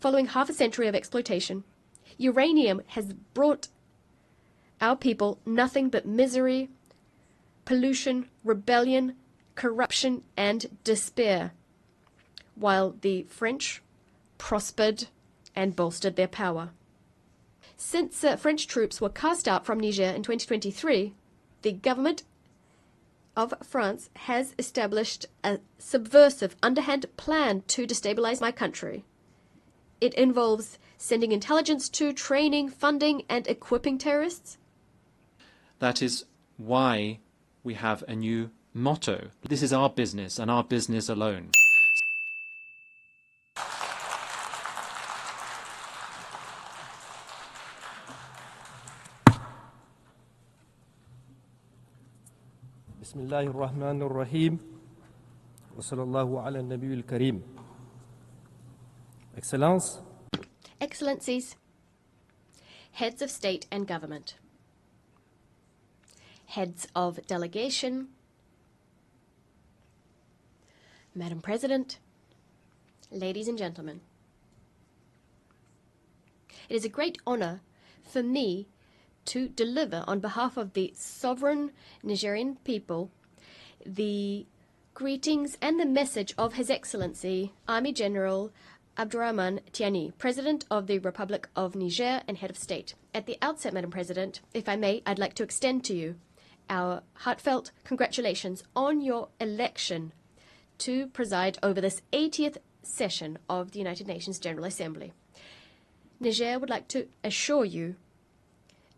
Following half a century of exploitation, uranium has brought our people nothing but misery, pollution, rebellion, corruption, and despair, while the French prospered and bolstered their power. Since French troops were cast out from Niger in 2023, the government of France has established a subversive, underhand plan to destabilize my country. It involves sending intelligence to training, funding, and equipping terrorists. That is why we have a new motto. This is our business and our business alone. بسم الله الرحمن الرحيم وصلى الله على النبي الكريم. Excellence, Excellencies, heads of state and government, heads of delegation, Madam President, ladies and gentlemen. It is a great honor for me to deliver on behalf of the sovereign Nigerian people the greetings and the message of His Excellency Army General Abdurrahman Tiani, President of the Republic of Niger and Head of State. At the outset, Madam President, if I may, I'd like to extend to you our heartfelt congratulations on your election to preside over this 80th session of the United Nations General Assembly. Niger would like to assure you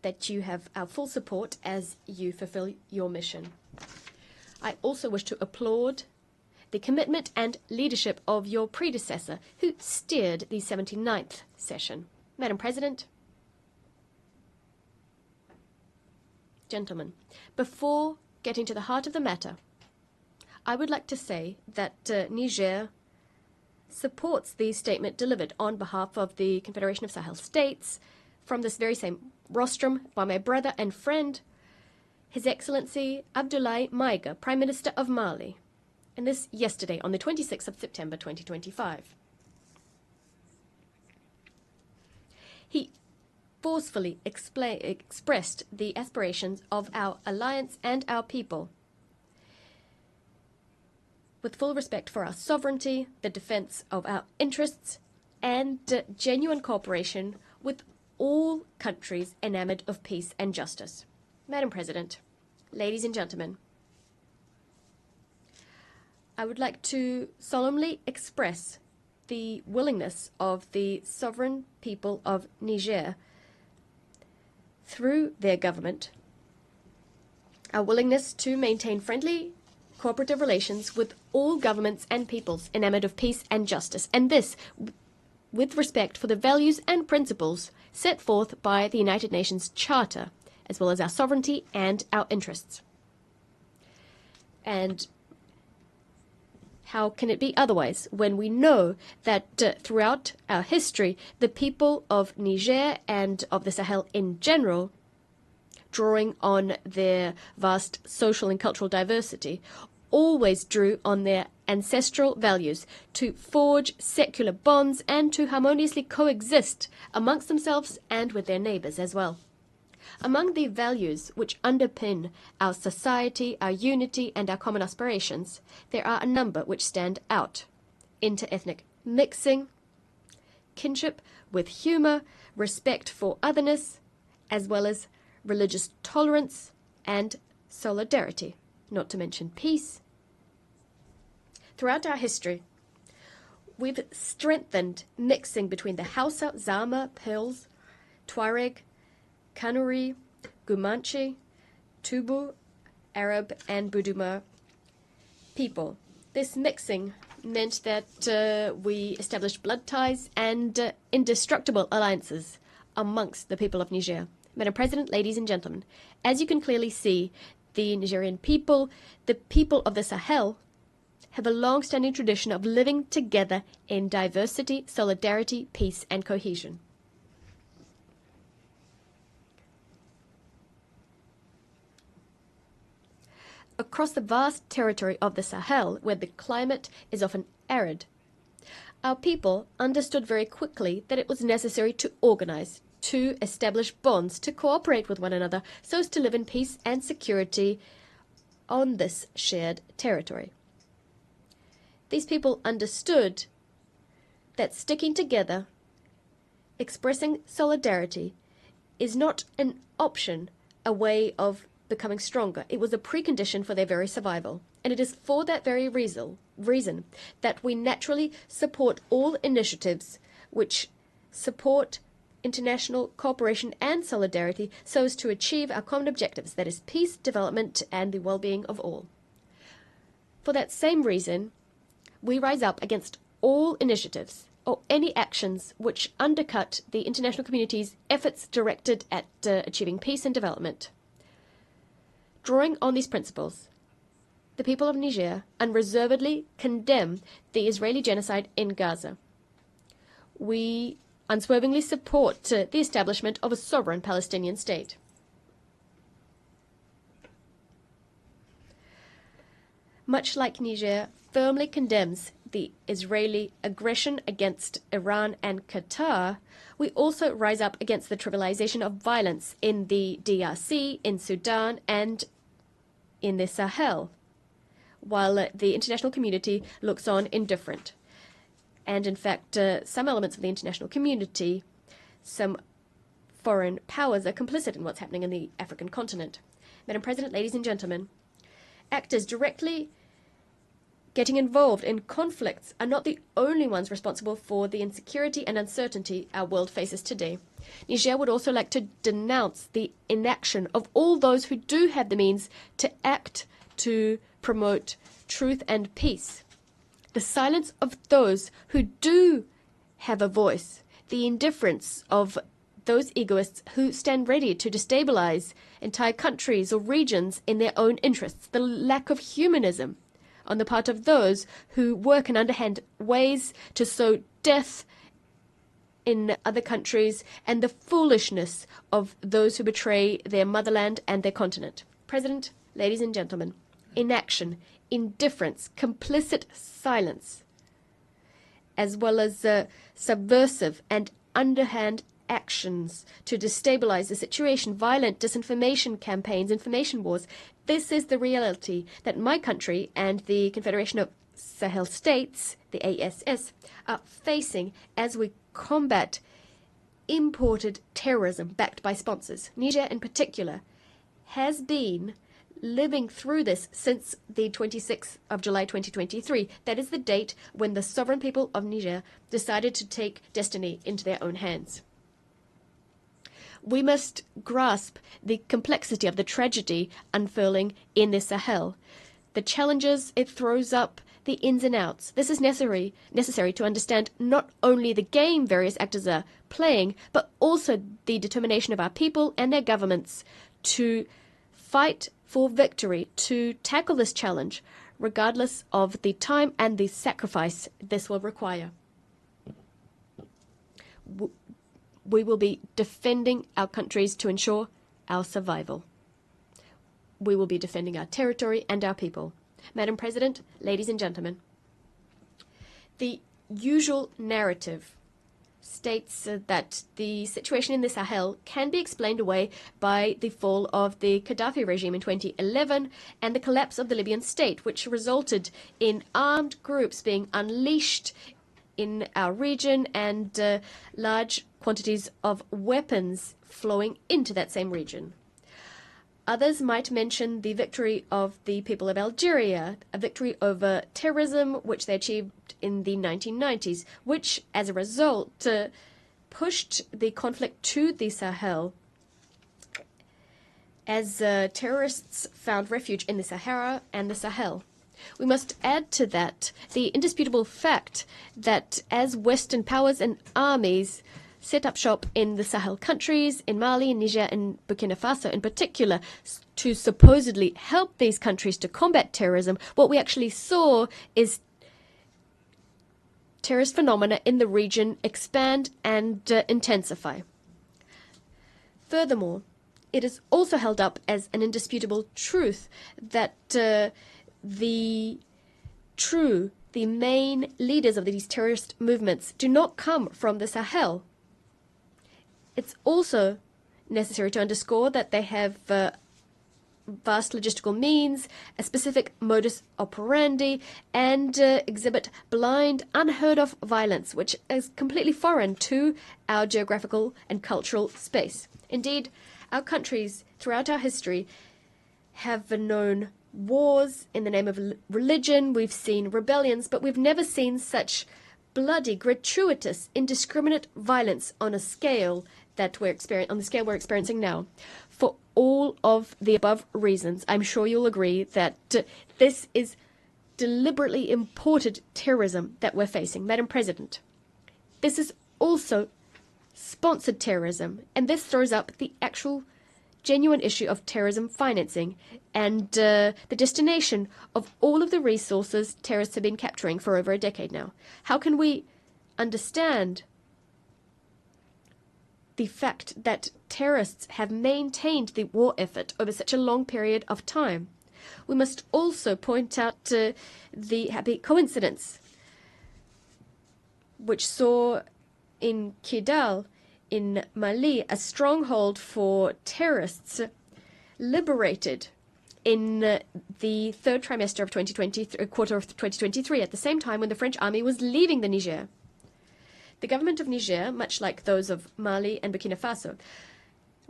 that you have our full support as you fulfill your mission. I also wish to applaud the commitment and leadership of your predecessor who steered the 79th session. Madam President, gentlemen, before getting to the heart of the matter, I would like to say that Niger supports the statement delivered on behalf of the Confederation of Sahel States from this very same rostrum by my brother and friend, His Excellency Abdoulaye Maïga, Prime Minister of Mali, and this yesterday on the 26th of September 2025. He forcefully expressed the aspirations of our alliance and our people, with full respect for our sovereignty, the defense of our interests, and genuine cooperation with all countries enamored of peace and justice. Madam President, ladies and gentlemen, I would like to solemnly express the willingness of the sovereign people of Niger through their government, our willingness to maintain friendly, cooperative relations with all governments and peoples enamored of peace and justice, and this with respect for the values and principles set forth by the United Nations Charter, as well as our sovereignty and our interests. And how can it be otherwise when we know that throughout our history, the people of Niger and of the Sahel in general, drawing on their vast social and cultural diversity, always drew on their ancestral values to forge secular bonds and to harmoniously coexist amongst themselves and with their neighbors as well. Among the values which underpin our society, our unity, and our common aspirations, there are a number which stand out: inter-ethnic mixing, kinship with humor, respect for otherness, as well as religious tolerance and solidarity, not to mention peace. Throughout our history, we've strengthened mixing between the Hausa, Zama, Pearls, Tuareg, Kanuri, Gumanche, Tubu, Arab, and Buduma people. This mixing meant that we established blood ties and indestructible alliances amongst the people of Niger. Madam President, ladies and gentlemen, as you can clearly see, the Nigerian people, the people of the Sahel, have a long-standing tradition of living together in diversity, solidarity, peace, and cohesion. Across the vast territory of the Sahel, where the climate is often arid, Our people understood very quickly that it was necessary to organize, to establish bonds, to cooperate with one another, so as to live in peace and security on this shared territory. These people understood that sticking together, expressing solidarity, is not an option, a way of becoming stronger. It was a precondition for their very survival. And it is for that very reason that we naturally support all initiatives which support international cooperation and solidarity so as to achieve our common objectives, that is peace, development, and the well-being of all. For that same reason, we rise up against all initiatives or any actions which undercut the international community's efforts directed at achieving peace and development. Drawing on these principles, the people of Niger unreservedly condemn the Israeli genocide in Gaza. We unswervingly support the establishment of a sovereign Palestinian state. Much like Niger firmly condemns the Israeli aggression against Iran and Qatar, we also rise up against the trivialization of violence in the DRC, in Sudan, and in the Sahel, while the international community looks on indifferent. And in fact, some elements of the international community, some foreign powers, are complicit in what's happening in the African continent. Madam President, ladies and gentlemen, actors directly getting involved in conflicts are not the only ones responsible for the insecurity and uncertainty our world faces today. Niger would also like to denounce the inaction of all those who do have the means to act to promote truth and peace. The silence of those who do have a voice, the indifference of those egoists who stand ready to destabilize entire countries or regions in their own interests, the lack of humanism on the part of those who work in underhand ways to sow death in other countries, and the foolishness of those who betray their motherland and their continent. President, ladies and gentlemen, inaction, indifference, complicit silence, as well as subversive and underhand actions to destabilize the situation, violent disinformation campaigns, information wars. This is the reality that my country and the Confederation of Sahel States, the ASS, are facing as we combat imported terrorism backed by sponsors. Niger, in particular, has been living through this since the 26th of July 2023. That is the date when the sovereign people of Niger decided to take destiny into their own hands. We must grasp the complexity of the tragedy unfurling in the Sahel, the challenges it throws up, the ins and outs. This is necessary to understand not only the game various actors are playing, but also the determination of our people and their governments to fight for victory, to tackle this challenge, regardless of the time and the sacrifice this will require. We will be defending our countries to ensure our survival. We will be defending our territory and our people. Madam President, ladies and gentlemen, the usual narrative states that the situation in the Sahel can be explained away by the fall of the Gaddafi regime in 2011 and the collapse of the Libyan state, which resulted in armed groups being unleashed in our region and large quantities of weapons flowing into that same region. Others might mention the victory of the people of Algeria, a victory over terrorism which they achieved in the 1990s, which as a result pushed the conflict to the Sahel as terrorists found refuge in the Sahara and the Sahel. We must add to that the indisputable fact that as Western powers and armies set up shop in the Sahel countries, in Mali, in Niger, and Burkina Faso in particular, to supposedly help these countries to combat terrorism, what we actually saw is terrorist phenomena in the region expand and intensify. Furthermore, it is also held up as an indisputable truth that the the main leaders of these terrorist movements do not come from the Sahel. It's also necessary to underscore that they have vast logistical means, a specific modus operandi, and exhibit blind, unheard-of violence, which is completely foreign to our geographical and cultural space. Indeed, our countries, throughout our history, have known wars in the name of religion, we've seen rebellions, but we've never seen such bloody, gratuitous, indiscriminate violence on a scale that we're experiencing now. For all of the above reasons, I'm sure you'll agree that this is deliberately imported terrorism that we're facing. Madam President, this is also sponsored terrorism, and this throws up the actual genuine issue of terrorism financing and the destination of all of the resources terrorists have been capturing for over a decade now. How can we understand the fact that terrorists have maintained the war effort over such a long period of time? We must also point out the happy coincidence which saw in Kidal, in Mali, a stronghold for terrorists liberated in the third trimester of 2023, quarter of 2023, at the same time when the French army was leaving the Niger. The government of Niger, much like those of Mali and Burkina Faso,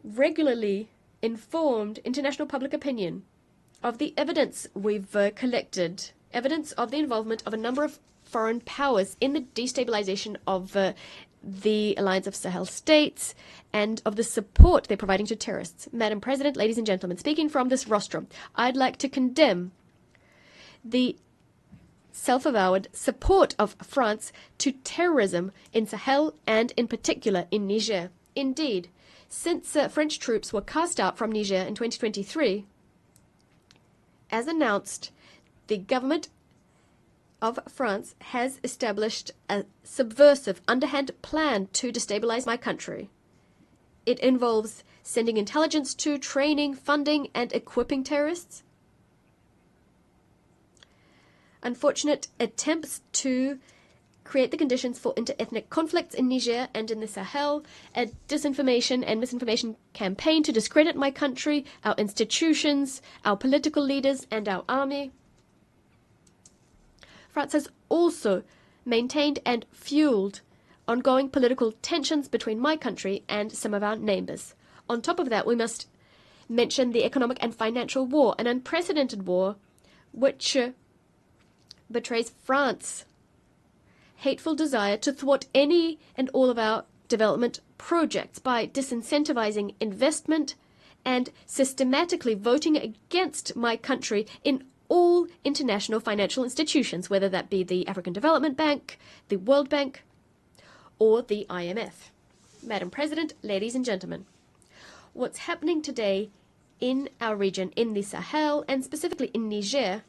regularly informed international public opinion of the evidence we've collected, evidence of the involvement of a number of foreign powers in the destabilization of the Alliance of Sahel states and of the support they're providing to terrorists. Madam President, ladies and gentlemen, speaking from this rostrum, I'd like to condemn the self-avowed support of France to terrorism in Sahel and in particular in Niger. Indeed, since French troops were cast out from Niger in 2023, as announced, the government of France has established a subversive, underhand plan to destabilize my country. It involves sending intelligence to, training, funding, and equipping terrorists. Unfortunate attempts to create the conditions for inter-ethnic conflicts in Niger and in the Sahel, a disinformation and misinformation campaign to discredit my country, our institutions, our political leaders, and our army. France has also maintained and fueled ongoing political tensions between my country and some of our neighbors. On top of that, we must mention the economic and financial war, an unprecedented war which betrays France's hateful desire to thwart any and all of our development projects by disincentivizing investment and systematically voting against my country in all international financial institutions, whether that be the African Development Bank, the World Bank, or the IMF. Madam President, ladies and gentlemen, what's happening today in our region, in the Sahel, and specifically in Niger,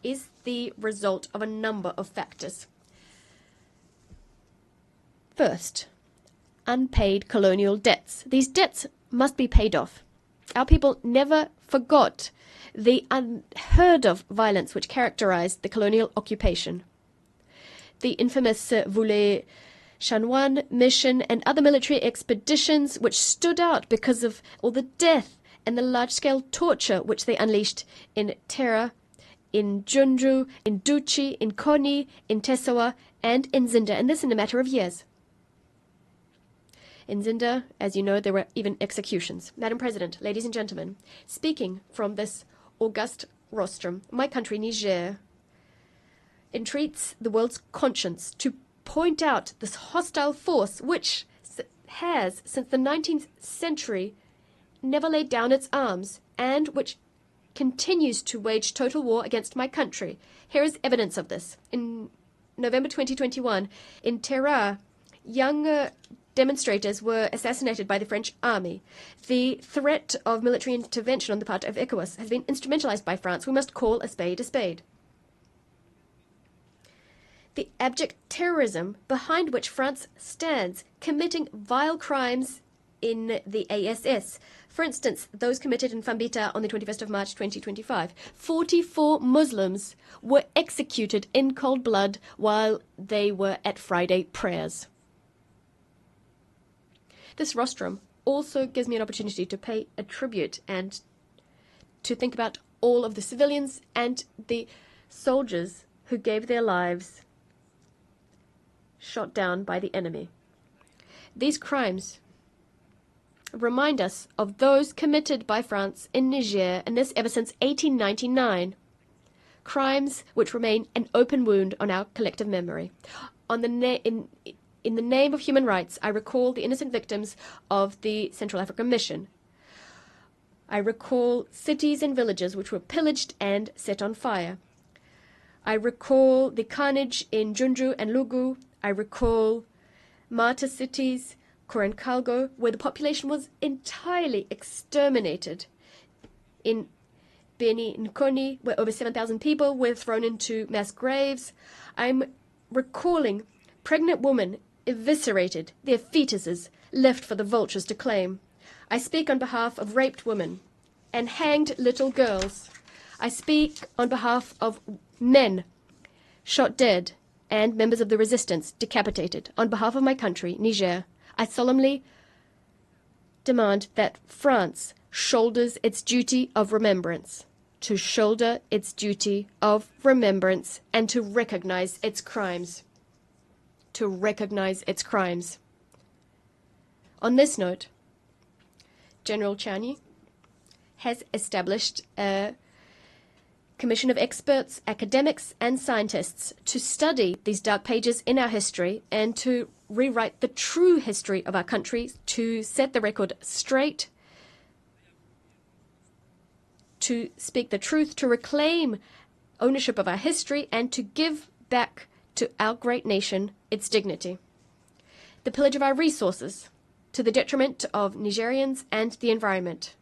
is the result of a number of factors. First, unpaid colonial debts. These debts must be paid off. Our people never forgot the unheard-of violence which characterized the colonial occupation. The infamous Voulez Chanoine mission and other military expeditions which stood out because of all the death and the large-scale torture which they unleashed in Terra, in Junju, in Duchi, in Koni, in Tessawa, and in Zinda, and this in a matter of years. In Zinda, as you know, there were even executions. Madam President, ladies and gentlemen, speaking from this august rostrum, my country, Niger, entreats the world's conscience to point out this hostile force which has, since the 19th century, never laid down its arms and which continues to wage total war against my country. Here is evidence of this. In November 2021, in Terra, young demonstrators were assassinated by the French army. The threat of military intervention on the part of ECOWAS has been instrumentalized by France. We must call a spade a spade. The abject terrorism behind which France stands, committing vile crimes in the ASS. For instance, those committed in Fambita on the 21st of March 2025. 44 Muslims were executed in cold blood while they were at Friday prayers. This rostrum also gives me an opportunity to pay a tribute and to think about all of the civilians and the soldiers who gave their lives shot down by the enemy. These crimes remind us of those committed by France in Niger, and this ever since 1899. Crimes which remain an open wound on our collective memory. In the name of human rights, I recall the innocent victims of the Central African Mission. I recall cities and villages which were pillaged and set on fire. I recall the carnage in Junju and Lugu. I recall martyr cities, Korenkalgo, where the population was entirely exterminated. In Beni Nkoni, where over 7,000 people were thrown into mass graves. I'm recalling pregnant women eviscerated, their fetuses left for the vultures to claim. I speak on behalf of raped women and hanged little girls. I speak on behalf of men shot dead and members of the resistance decapitated. On behalf of my country, Niger, I solemnly demand that France shoulders its duty of remembrance, to shoulder its duty of remembrance and to recognize its crimes. To recognize its crimes. On this note, General Chani has established a commission of experts, academics, and scientists to study these dark pages in our history and to rewrite the true history of our country, to set the record straight, to speak the truth, to reclaim ownership of our history, and to give back to our great nation its dignity. The pillage of our resources, to the detriment of Nigerians and the environment.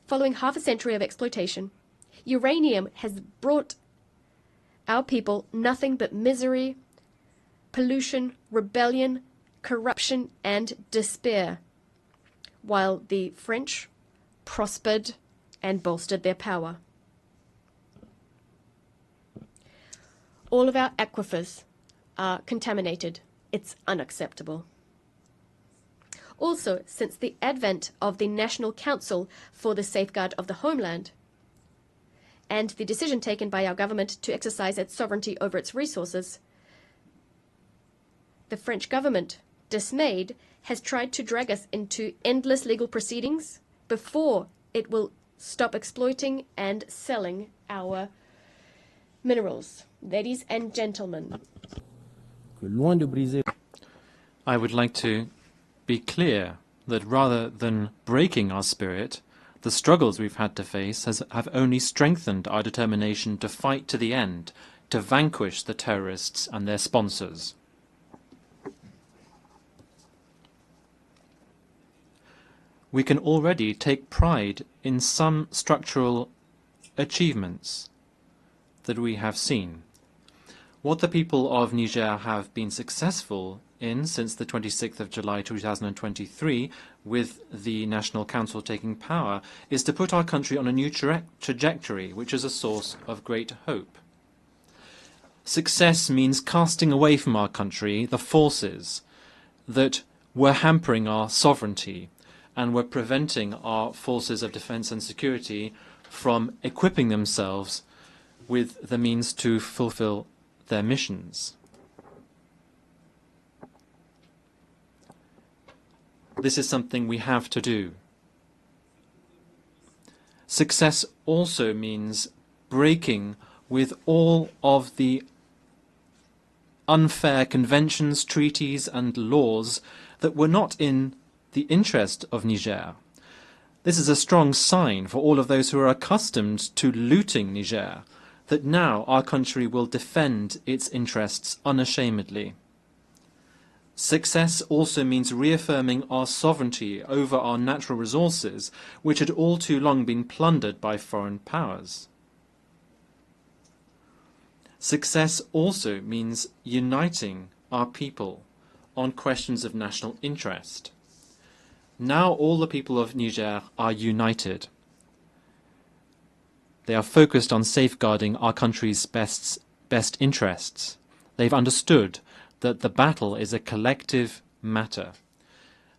Following half a century of exploitation, uranium has brought our people nothing but misery, pollution, rebellion, corruption, and despair, while the French prospered and bolstered their power. All of our aquifers are contaminated. It's unacceptable. Also, since the advent of the National Council for the Safeguard of the Homeland and the decision taken by our government to exercise its sovereignty over its resources, the French government, dismayed, has tried to drag us into endless legal proceedings before it will stop exploiting and selling our minerals. Ladies and gentlemen, I would like to be clear that rather than breaking our spirit, the struggles we've had to face have only strengthened our determination to fight to the end, to vanquish the terrorists and their sponsors. We can already take pride in some structural achievements that we have seen. What the people of Niger have been successful in since the 26th of July 2023, with the National Council taking power, is to put our country on a new trajectory, which is a source of great hope. Success means casting away from our country the forces that were hampering our sovereignty and were preventing our forces of defence and security from equipping themselves with the means to fulfil their missions. This is something we have to do. Success also means breaking with all of the unfair conventions, treaties, and laws that were not in the interest of Niger. This is a strong sign for all of those who are accustomed to looting Niger, that now our country will defend its interests unashamedly. Success also means reaffirming our sovereignty over our natural resources, which had all too long been plundered by foreign powers. Success also means uniting our people on questions of national interest. Now all the people of Niger are united. They are focused on safeguarding our country's best interests. They've understood that the battle is a collective matter.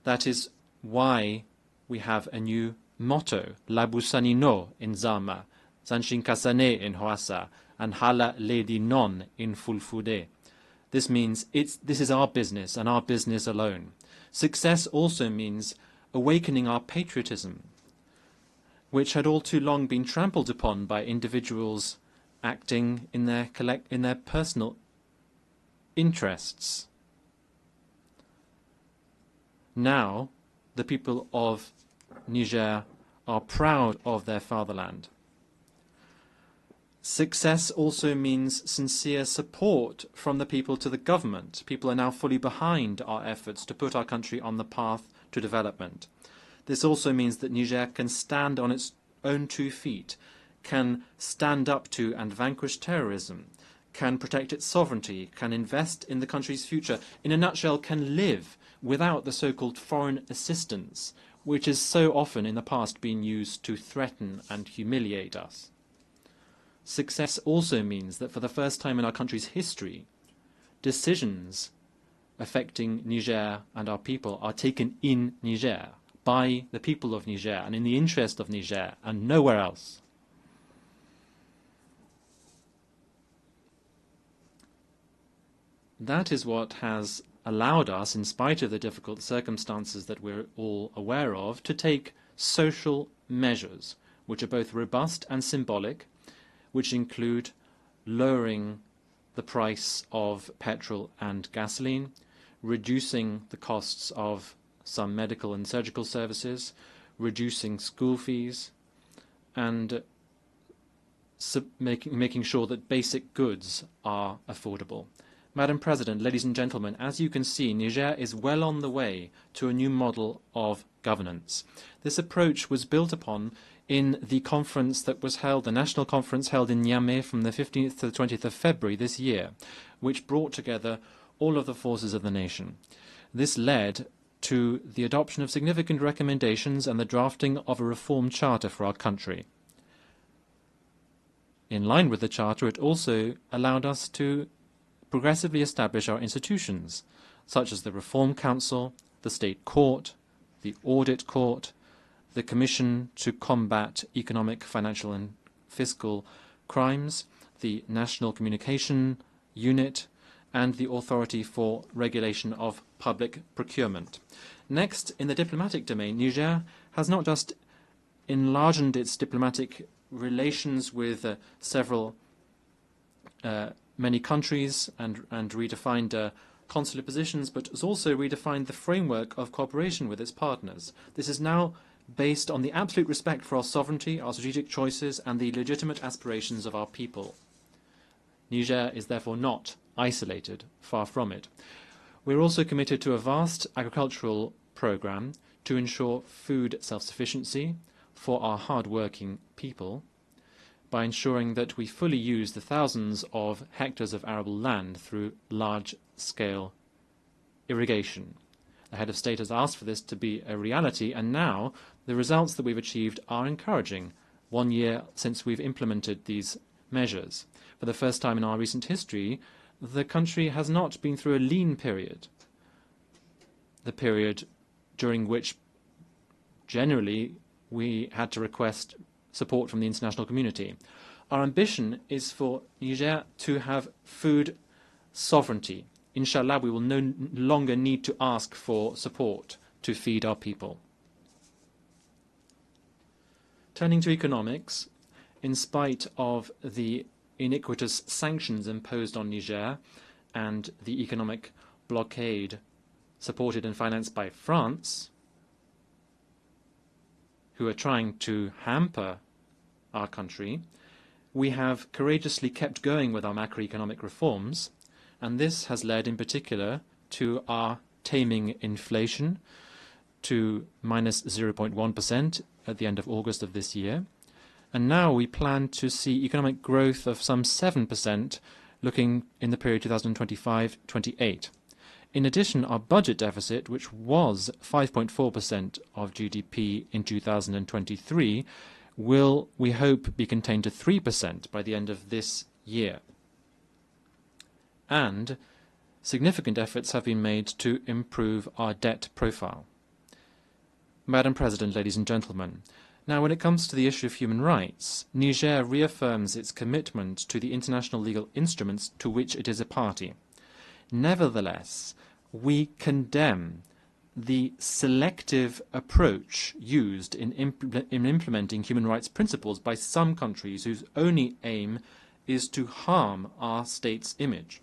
That is why we have a new motto, Labusani no in Zama, Zanshinkasane in Hwassa, and Hala Ledi non in Fulfude. This means this is our business and our business alone. Success also means awakening our patriotism, which had all too long been trampled upon by individuals acting in their personal interests. Now, the people of Niger are proud of their fatherland. Success also means sincere support from the people to the government. People are now fully behind our efforts to put our country on the path to development. This also means that Niger can stand on its own 2 feet, can stand up to and vanquish terrorism, can protect its sovereignty, can invest in the country's future, in a nutshell, can live without the so-called foreign assistance, which has so often in the past been used to threaten and humiliate us. Success also means that for the first time in our country's history, decisions affecting Niger and our people are taken in Niger, by the people of Niger, and in the interest of Niger, and nowhere else. That is what has allowed us, in spite of the difficult circumstances that we're all aware of, to take social measures, which are both robust and symbolic, which include lowering the price of petrol and gasoline, reducing the costs of some medical and surgical services, reducing school fees, and making sure that basic goods are affordable. Madam President, ladies and gentlemen, as you can see, Niger is well on the way to a new model of governance. This approach was built upon in the conference that was held, the national conference held in Niamey from the 15th to the 20th of February this year, which brought together all of the forces of the nation. This led to the adoption of significant recommendations and the drafting of a reform charter for our country. In line with the charter, it also allowed us to progressively establish our institutions, such as the Reform Council, the State Court, the Audit Court, the Commission to Combat Economic, Financial and Fiscal Crimes, the National Communication Unit, and the Authority for Regulation of Public Procurement. Next, in the diplomatic domain, Niger has not just enlarged its diplomatic relations with many countries and redefined consular positions, but has also redefined the framework of cooperation with its partners. This is now based on the absolute respect for our sovereignty, our strategic choices, and the legitimate aspirations of our people. Niger is therefore not isolated, far from it. We're also committed to a vast agricultural program to ensure food self-sufficiency for our hard-working people by ensuring that we fully use the thousands of hectares of arable land through large-scale irrigation. The head of state has asked for this to be a reality, and now the results that we've achieved are encouraging, 1 year since we've implemented these measures. For the first time in our recent history, the country has not been through a lean period, the period during which generally we had to request support from the international community. Our ambition is for Niger to have food sovereignty. Inshallah, we will no longer need to ask for support to feed our people. Turning to economics, in spite of the iniquitous sanctions imposed on Niger and the economic blockade supported and financed by France, who are trying to hamper our country, we have courageously kept going with our macroeconomic reforms, and this has led in particular to our taming inflation to minus 0.1% at the end of August of this year. And now we plan to see economic growth of some 7% looking in the period 2025-28. In addition, our budget deficit, which was 5.4% of GDP in 2023, will, we hope, be contained to 3% by the end of this year. And significant efforts have been made to improve our debt profile. Madam President, ladies and gentlemen, now when it comes to the issue of human rights, Niger reaffirms its commitment to the international legal instruments to which it is a party. Nevertheless, we condemn the selective approach used in implementing human rights principles by some countries whose only aim is to harm our state's image.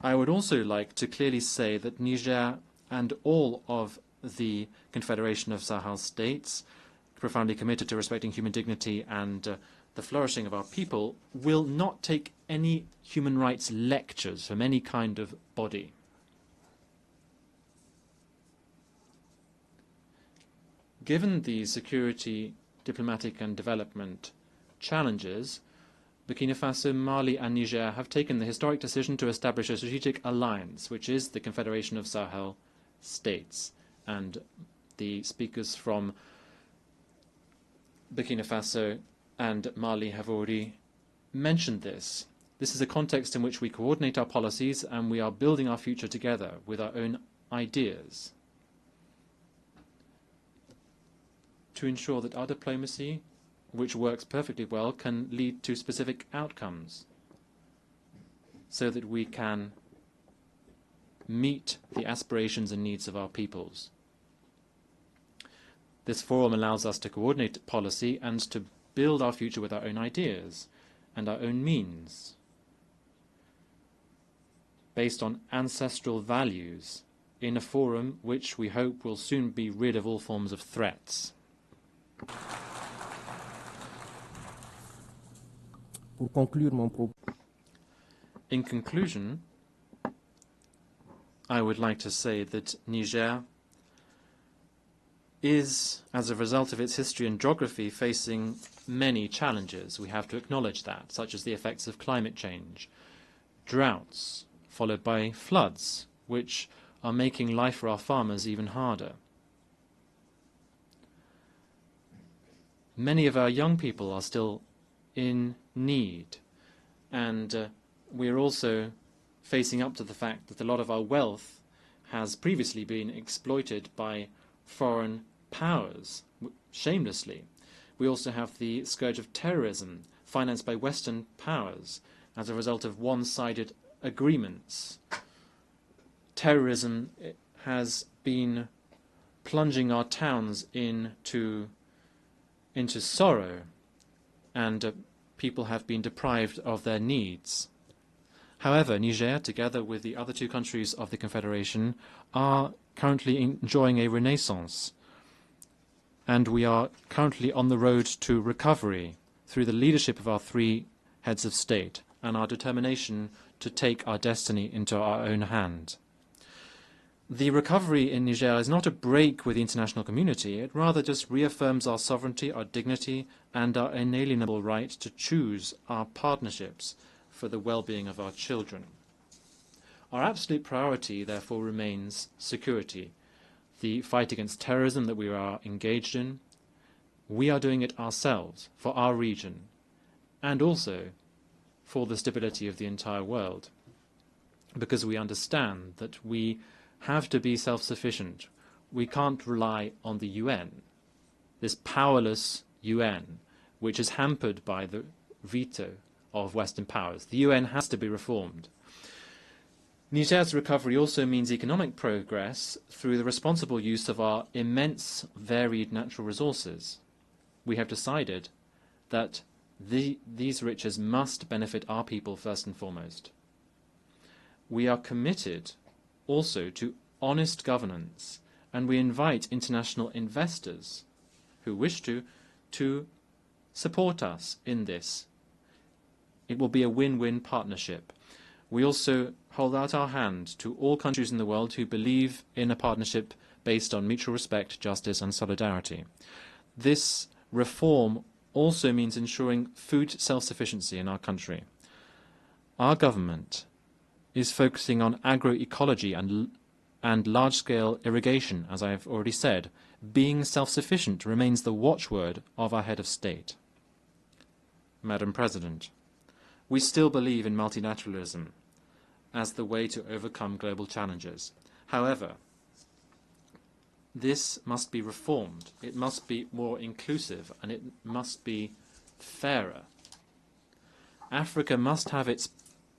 I would also like to clearly say that Niger and all of the Confederation of Sahel states, profoundly committed to respecting human dignity and the flourishing of our people, will not take any human rights lectures from any kind of body. Given the security, diplomatic and development challenges, Burkina Faso, Mali and Niger have taken the historic decision to establish a strategic alliance, which is the Confederation of Sahel states. And the speakers from Burkina Faso and Mali have already mentioned this. This is a context in which we coordinate our policies and we are building our future together with our own ideas to ensure that our diplomacy, which works perfectly well, can lead to specific outcomes so that we can meet the aspirations and needs of our peoples. This forum allows us to coordinate policy and to build our future with our own ideas and our own means, based on ancestral values, in a forum which we hope will soon be rid of all forms of threats. In conclusion, I would like to say that Niger is, as a result of its history and geography, facing many challenges. We have to acknowledge that, such as the effects of climate change, droughts, followed by floods, which are making life for our farmers even harder. Many of our young people are still in need, and we are also facing up to the fact that a lot of our wealth has previously been exploited by foreign powers shamelessly. We also have the scourge of terrorism financed by Western powers as a result of one-sided agreements. Terrorism has been plunging our towns into sorrow, and people have been deprived of their needs. However, Niger, together with the other two countries of the Confederation, are currently enjoying a renaissance, and we are currently on the road to recovery through the leadership of our three heads of state and our determination to take our destiny into our own hand. The recovery in Niger is not a break with the international community. It rather just reaffirms our sovereignty, our dignity, and our inalienable right to choose our partnerships for the well-being of our children. Our absolute priority, therefore, remains security. The fight against terrorism that we are engaged in, we are doing it ourselves, for our region, and also for the stability of the entire world, because we understand that we have to be self-sufficient. We can't rely on the UN, this powerless UN, which is hampered by the veto of Western powers. The UN has to be reformed. Niger's recovery also means economic progress through the responsible use of our immense, varied natural resources. We have decided that these riches must benefit our people first and foremost. We are committed also to honest governance, and we invite international investors who wish to support us in this. It will be a win-win partnership. We also hold out our hand to all countries in the world who believe in a partnership based on mutual respect, justice and solidarity. This reform also means ensuring food self-sufficiency in our country. Our government is focusing on agroecology and large-scale irrigation, as I have already said. Being self-sufficient remains the watchword of our head of state. Madam President, we still believe in multilateralism as the way to overcome global challenges. However, this must be reformed. It must be more inclusive, and it must be fairer. Africa must have its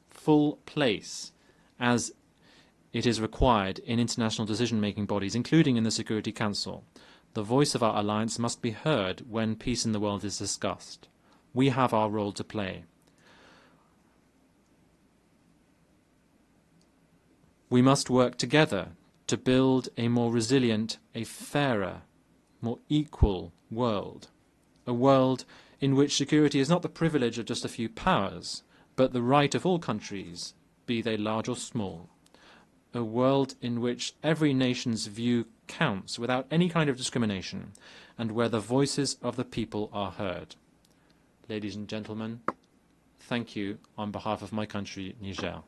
full place as it is required in international decision-making bodies, including in the Security Council. The voice of our alliance must be heard when peace in the world is discussed. We have our role to play. We must work together to build a more resilient, a fairer, more equal world. A world in which security is not the privilege of just a few powers, but the right of all countries, be they large or small. A world in which every nation's view counts without any kind of discrimination, and where the voices of the people are heard. Ladies and gentlemen, thank you on behalf of my country, Niger.